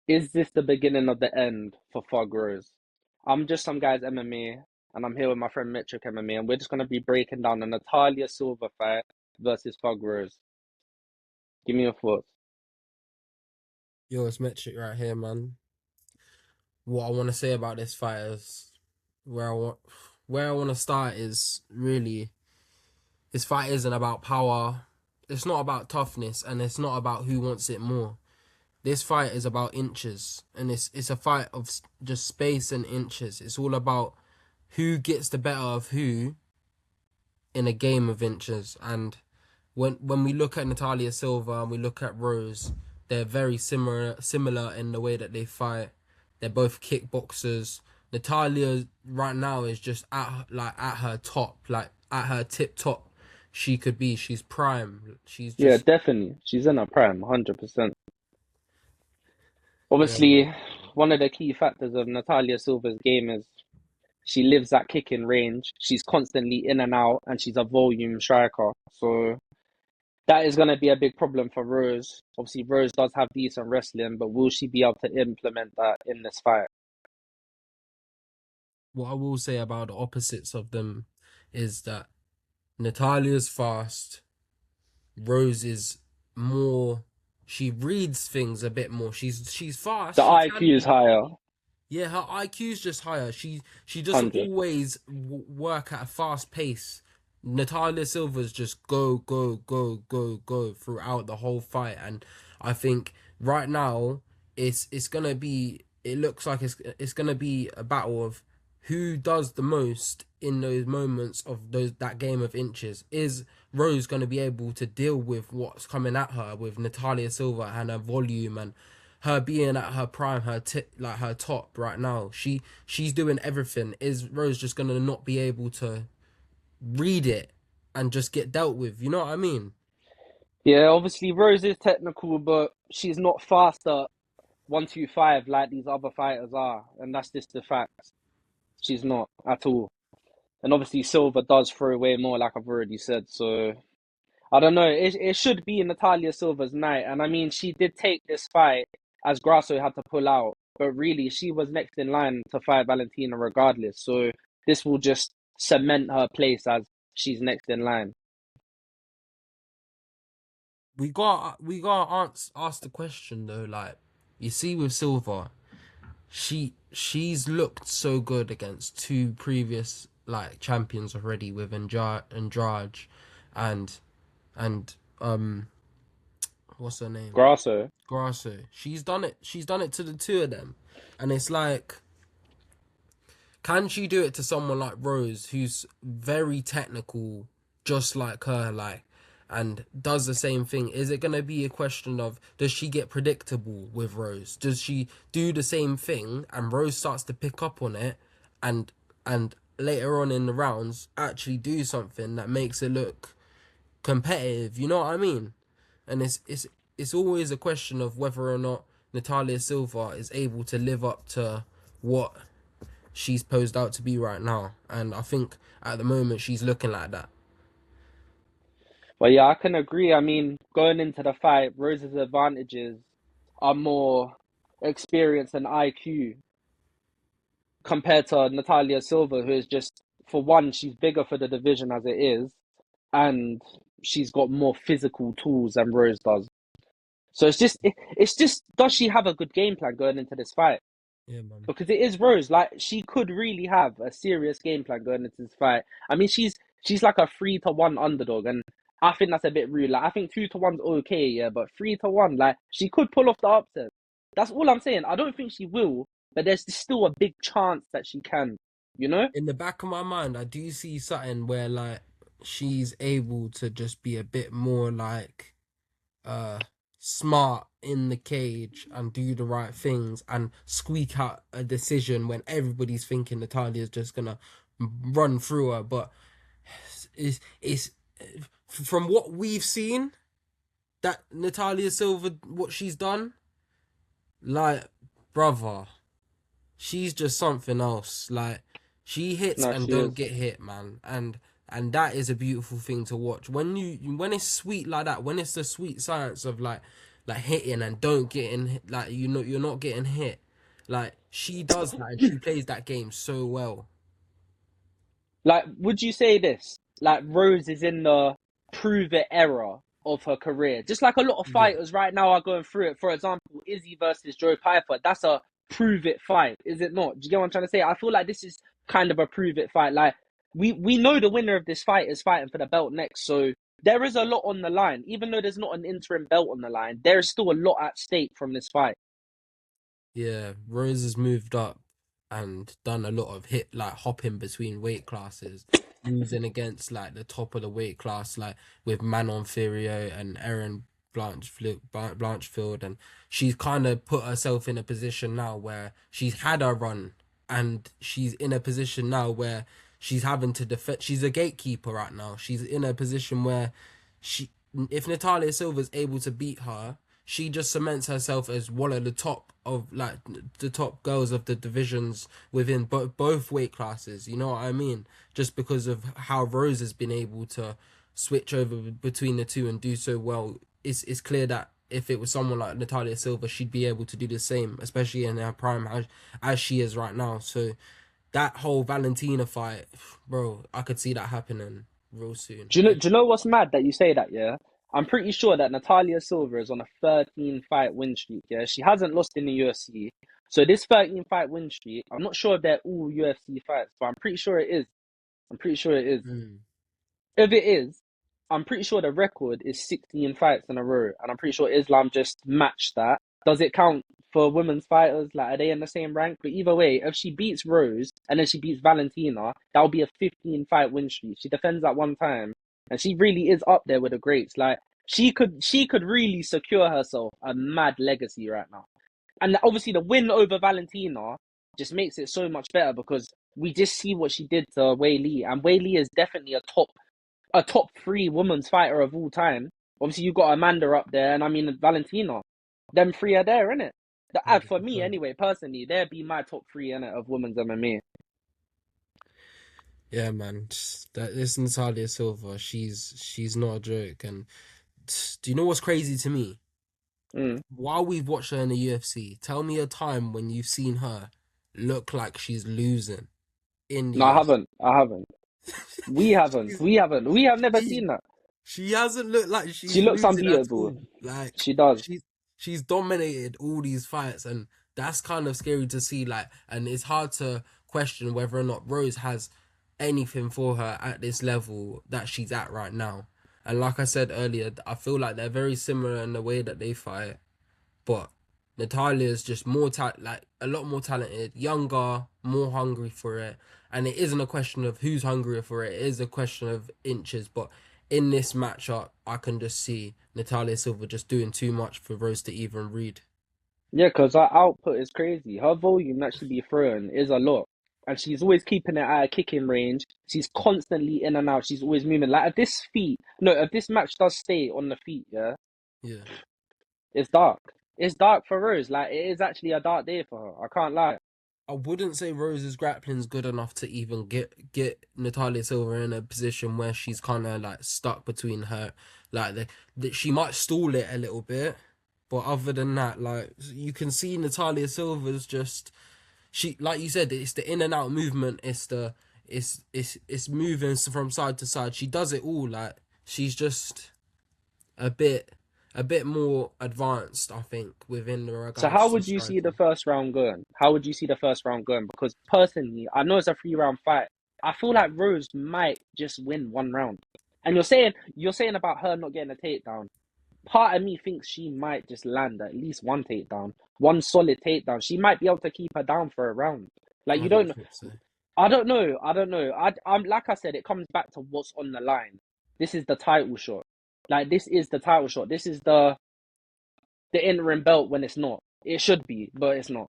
Is this the beginning of the end for Fog Rose? I'm just some guys MMA, and I'm here with my friend Metric MMA, and we're just gonna be breaking down the Natalia Silva fight versus Fog Rose. Give me your thoughts. Yo, it's Metric right here, man. What I want to say about this fight is where I want where I want to start is really this fight isn't about power. It's not about toughness, and it's not about who wants it more. This fight is about inches, and it's a fight of just space and inches. It's all about who gets the better of who in a game of inches. And when we look at Natalia Silva and we look at Rose, they're very similar in the way that they fight. They're both kickboxers. Natalia right now is just at her top, like at her tip top. She could be. She's prime. She's Yeah, just definitely. She's in her prime, 100%. yeah, man. Obviously, one of the key factors of Natalia Silva's game is she lives at kicking range. She's constantly in and out, and she's a volume striker. So that is going to be a big problem for Rose. Obviously, Rose does have decent wrestling, but will she be able to implement that in this fight? What I will say about the opposites of them is that Natalia's fast. Rose is more. She reads things a bit more. She's fast. The She can IQ is be. higher, Yeah, her IQ's just higher. She doesn't 100. always work at a fast pace. Natalia Silva's just go go go go go throughout the whole fight, and I think right now it's gonna be. It looks like it's gonna be a battle of who does the most in those moments of that game of inches. Is Rose gonna be able to deal with what's coming at her with Natalia Silva and her volume and her being at her prime, like her top right now. She's doing everything. Is Rose just gonna not be able to read it and just get dealt with? You know what I mean? Yeah, obviously Rose is technical, but she's not faster 125 like these other fighters are, and that's just the fact. She's not at all. And obviously Silva does throw away more, like I've already said. So I don't know. It should be Natalia Silva's night, and I mean she did take this fight as Grasso had to pull out, but really she was next in line to fight Valentina regardless. So this will just cement her place as she's next in line. We got to ask the question though. Like you see with Silva, she's looked so good against two previous like champions already with Andrade and and what's her name? Grasso. Grasso. She's done it. She's done it to the two of them, and it's like, can she do it to someone like Rose, who's very technical, just like her, like, and does the same thing? Is it gonna be a question of does she get predictable with Rose? Does she do the same thing, and Rose starts to pick up on it, and later on in the rounds actually do something that makes it look competitive? You know what I mean? And it's always a question of whether or not Natalia Silva is able to live up to what she's posed out to be right now. And I think at the moment she's looking like that. But yeah, I can agree. I mean, going into the fight, Rose's advantages are more experience and IQ compared to Natalia Silva, who is just, for one, she's bigger for the division as it is, and she's got more physical tools than Rose does. So it's just, does she have a good game plan going into this fight? Yeah, man. Because it is Rose. Like she could really have a serious game plan going into this fight. I mean, she's like a 3-1 underdog, and I think that's a bit rude. Like I think 2-1's okay, yeah, but 3-1, like she could pull off the upset. That's all I'm saying. I don't think she will, but there's still a big chance that she can. You know? In the back of my mind, I do see something where like she's able to just be a bit more like uh smart in the cage and do the right things and squeak out a decision when everybody's thinking Natalia's just gonna run through her. But it's from what we've seen that Natalia Silva, what she's done, like, brother, she's just something else. Like, she hits No, and she don't is. get hit, man. And that is a beautiful thing to watch. When it's sweet like that, when it's the sweet science of like like hitting and don't getting like you're not getting hit. Like she does that and she plays that game so well. Like, would you say this? Like, Rose is in the prove it era of her career. Just like a lot of Yeah. fighters right now are going through it. For example, Izzy versus Joe Piper. That's a prove it fight, is it not? Do you get what I'm trying to say? I feel like this is kind of a prove it fight. Like, we know the winner of this fight is fighting for the belt next. So there is a lot on the line. Even though there's not an interim belt on the line, there is still a lot at stake from this fight. Yeah, Rose has moved up and done a lot of hit like hopping between weight classes, losing against like the top of the weight class, like with Manon Fiorot and Erin Blanchfield, and she's kind of put herself in a position now where she's had her run, and she's in a position now where she's having to defend. She's a gatekeeper right now. She's in a position where she, if Natalia Silva is able to beat her, she just cements herself as one of the top of like the top girls of the divisions within both weight classes. You know what I mean? Just because of how Rose has been able to switch over between the two and do so well, it's clear that if it was someone like Natalia Silva, she'd be able to do the same, especially in her prime as she is right now. So that whole Valentina fight, bro, I could see that happening real soon. Do you know what's mad that you say that, yeah? I'm pretty sure that Natalia Silva is on a 13 fight win streak, yeah? She hasn't lost in the UFC. So this 13 fight win streak, I'm not sure if they're all UFC fights, but I'm pretty sure it is. I'm pretty sure it is. Mm. If it is, I'm pretty sure the record is 16 fights in a row, and I'm pretty sure Islam just matched that. Does it count for women's fighters? Like, are they in the same rank? But either way, if she beats Rose and then she beats Valentina, that will be a 15 fight win streak. She defends that one time, and she really is up there with the greats. Like, she could really secure herself a mad legacy right now. And obviously, the win over Valentina just makes it so much better because we just see what she did to Wei Li, and Wei Li is definitely a top three women's fighter of all time. Obviously, you've got Amanda up there, and I mean Valentina. Them three are there, innit? For me, 100%. anyway, personally, they'd be my top three innit, of women's MMA. Yeah, man. That this Natalia Silva, she's not a joke. And do you know what's crazy to me? Mm. While we've watched her in the UFC, tell me a time when you've seen her look like she's losing in the No, I UFC. haven't. I haven't. We haven't. She's- We haven't. We have never she seen that. she hasn't looked like She she's looks losing at unbeatable. all. Like She does. she's dominated all these fights, and that's kind of scary to see. Like, and it's hard to question whether or not Rose has anything for her at this level that she's at right now. And like I said earlier, I feel like they're very similar in the way that they fight, but Natalia's just like a lot more talented, younger, more hungry for it. And it isn't a question of who's hungrier for it. It is a question of inches. But in this matchup, I can just see Natalia Silva just doing too much for Rose to even read. Yeah, because her output is crazy. Her volume that she be throwing is a lot. And she's always keeping it at a kicking range. She's constantly in and out. She's always moving. Like, if this match does stay on the feet, yeah, Yeah. it's dark. It's dark for Rose. Like, it is actually a dark day for her. I can't lie. I wouldn't say Rose's grappling's good enough to even get Natalia Silva in a position where she's kind of like stuck between her, like she might stall it a little bit, but other than that, like you can see Natalia Silva's just she like you said, it's the in and out movement, it's moving from side to side. She does it all. Like she's just a bit a bit more advanced, I think, within the So regards how to would you see the striking. first round going? How would you see the first round going? Because personally, I know it's a 3 round fight. I feel like Rose might just win 1 round. And you're saying about her not getting a takedown. Part of me thinks she might just land at least one takedown, one solid takedown. She might be able to keep her down for a round. Like I you don't don't. think so. I don't know. I don't know. I'm like I said, it comes back to what's on the line. This is the title shot. Like this is the title shot. This is the interim belt when it's not. It should be, but it's not.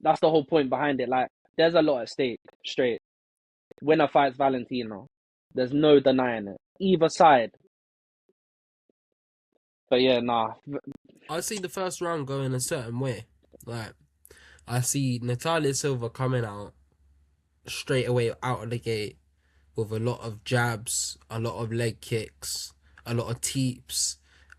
That's the whole point behind it. Like, there's a lot at stake. Straight. Winner fights Valentino. There's no denying it. Either side. But yeah, nah. I see the first round going a certain way. Like I see Natalia Silva coming out straight away out of the gate with a lot of jabs, a lot of leg kicks, a lot of teeps,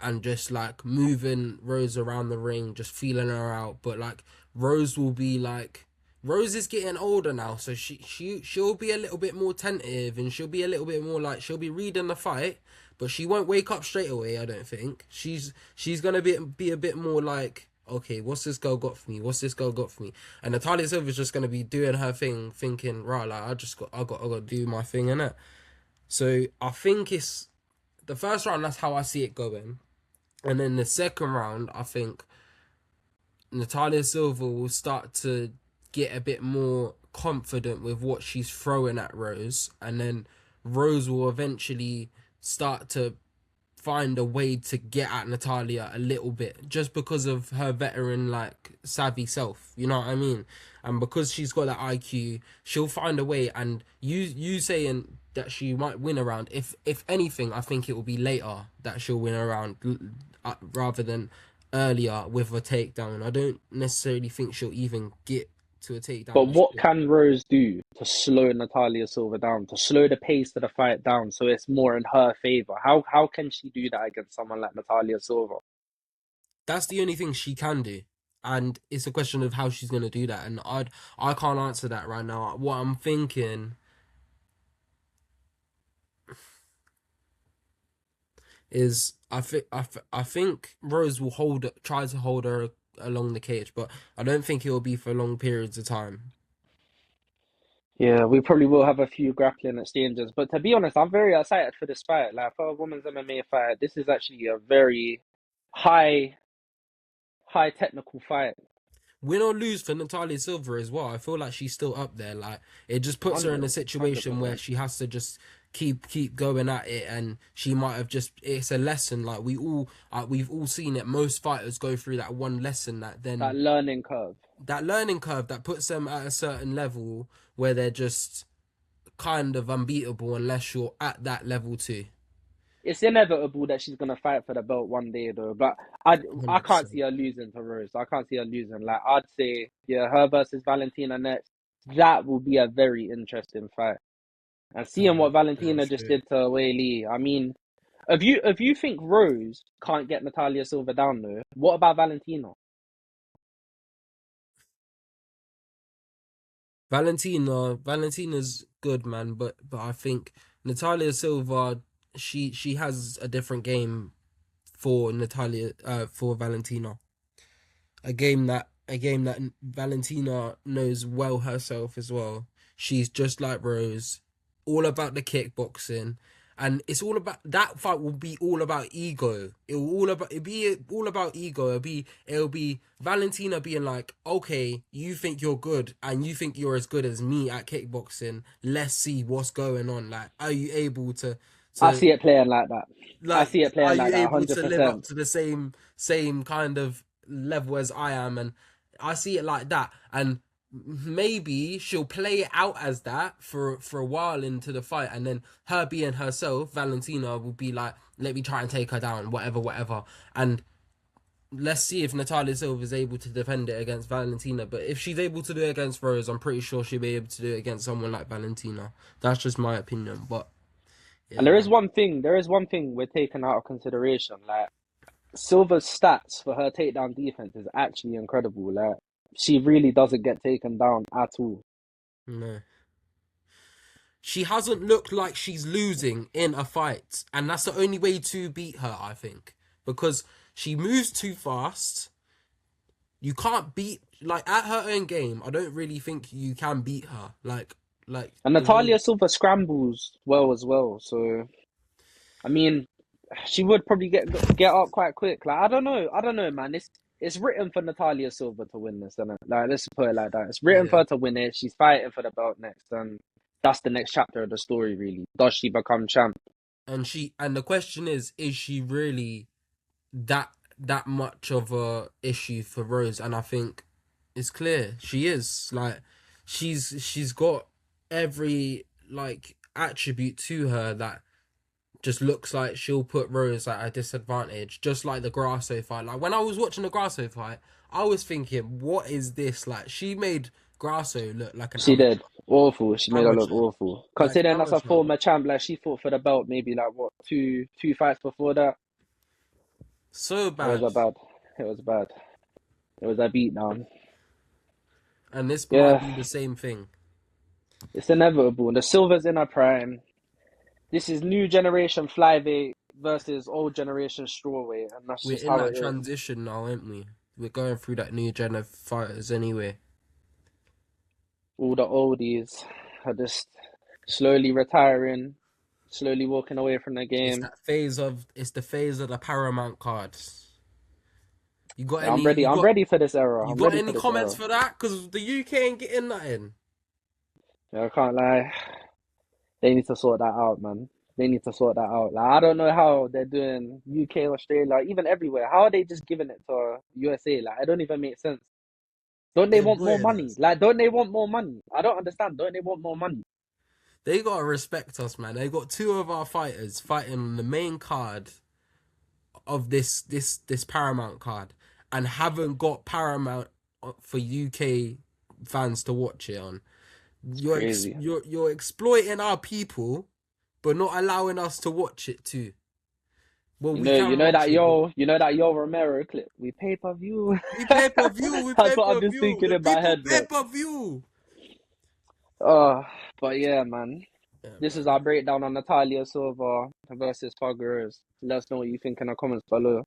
and just like moving Rose around the ring, just feeling her out. But like Rose will be like, Rose is getting older now, so she'll be a little bit more tentative, and she'll be a little bit more like, she'll be reading the fight, but she won't wake up straight away. I don't think she's gonna be a bit more like, okay, what's this girl got for me? What's this girl got for me? And Natalia Silva's just gonna be doing her thing, thinking, right, like I got to do my thing, innit? So I think it's the first round. That's how I see it going, and then the second round, I think Natalia Silva will start to get a bit more confident with what she's throwing at Rose, and then Rose will eventually start to find a way to get at Natalia a little bit, just because of her veteran like savvy self, you know what I mean? And because she's got that IQ, she'll find a way. And you saying that she might win a round, if anything, I think it will be later that she'll win a round rather than earlier with a takedown. I don't necessarily think she'll even get to a takedown. But what can Rose do to slow Natalia Silva down, to slow the pace of the fight down so it's more in her favor? How can she do that against someone like Natalia Silva? That's the only thing she can do. And it's a question of how she's going to do that. And I can't answer that right now. What I'm thinking is I think Rose will try to hold her along the cage, but I don't think it will be for long periods of time. Yeah, we probably will have a few grappling exchanges. But to be honest, I'm very excited for this fight. Like, for a women's MMA fight, this is actually a very high technical fight. Win or lose for Natalia Silva as well, I feel like she's still up there. Like, it just puts her in a situation where she has to just keep going at it, and she might have just, it's a lesson. Like, we've all seen it. Most fighters go through that one lesson that learning curve that puts them at a certain level where they're just kind of unbeatable unless you're at that level too. It's inevitable that she's gonna fight for the belt one day, though. But I can't 100%. see her losing to Rose. I can't see her losing. Like, I'd say, yeah, her versus Valentina next. That will be a very interesting fight. And seeing what Valentina just did to Wei, I mean, if you think Rose can't get Natalia Silva down, though, what about Valentina? Valentina's good, man, but I think Natalia Silva, she has a different game for Valentina. A game that Valentina knows well herself as well. She's just like Rose, all about the kickboxing, and it's all about that fight. Will be all about ego. It'll be all about ego. It'll be Valentina being like, okay, you think you're good, and you think you're as good as me at kickboxing. Let's see what's going on. Like, are you able to? I see it playing like that. I Like, see it are playing you like that, able to live up 100%. to the same kind of level as I am? And I see it like that. And maybe she'll play it out as that for a while into the fight, and then her being herself, Valentina will be like, let me try and take her down, whatever. And let's see if Natalia Silva is able to defend it against Valentina. But if she's able to do it against Rose, I'm pretty sure she'll be able to do it against someone like Valentina. That's just my opinion. But yeah, And there is man. one thing we're taking out of consideration. Like, Silva's stats for her takedown defense is actually incredible. Like, she really doesn't get taken down at all. No. She hasn't looked like she's losing in a fight, and that's the only way to beat her, I think, because she moves too fast. You can't beat, like, at her own game. I don't really think you can beat her. Like And the way. Natalia Silva scrambles well as well. So, I mean, she would probably get up quite quick. Like, I don't know, man. It's written for Natalia Silva to win this, isn't it? Like, let's put it like that. It's written for Yeah. her to win it. She's fighting for the belt next, and that's the next chapter of the story, really. Does she become champ? And the question is she really that much of a issue for Rose? And I think it's clear she is. Like, she's got every like attribute to her that just looks like she'll put Rose at a disadvantage, just like the Grasso fight. Like, when I was watching the Grasso fight, I was thinking, what is this? Like, she made Grasso look like an She amateur. did. Awful. She made her look Amateur. awful. Like, Considering that's a amateur. former champ, like, she fought for the belt maybe like what, two fights before that. So It was bad. a bad. It was bad. It was a beatdown. And this might Yeah, be the same thing. it's inevitable. The Silver's in her prime. This is new generation flyweight versus old generation strawweight, and that's We're just in how that it is. transition now, aren't we? We're going through that new gen of fighters anyway. All the oldies are just slowly retiring, slowly walking away from the game. It's the phase of the Paramount cards. You got Yeah, I'm any ready. you I'm got ready for this era. you I'm got ready for any this comments era. for that? Because the UK ain't getting nothing. Yeah, I can't lie. They need to sort that out, man. They need to sort that out. Like, I don't know how they're doing UK, Australia, even everywhere. How are they just giving it to USA? Like, it don't even make sense. Don't they They're want more bullying money? us. Like, don't they want more money? I don't understand. Don't they want more money? They gotta respect us, man. They got two of our fighters fighting on the main card of this Paramount card, and haven't got Paramount for UK fans to watch it on. It's crazy. You're exploiting our people, but not allowing us to watch it too. Well, we You can know watch that it, but Yo Romero clip. We pay per view. we pay per view. We That's pay what per I'm just view. thinking The in my people head, pay bro. per view. Oh, but yeah, man. Yeah, This is man. our breakdown on Natalia Silva versus Rose. Let us know what you think in the comments below.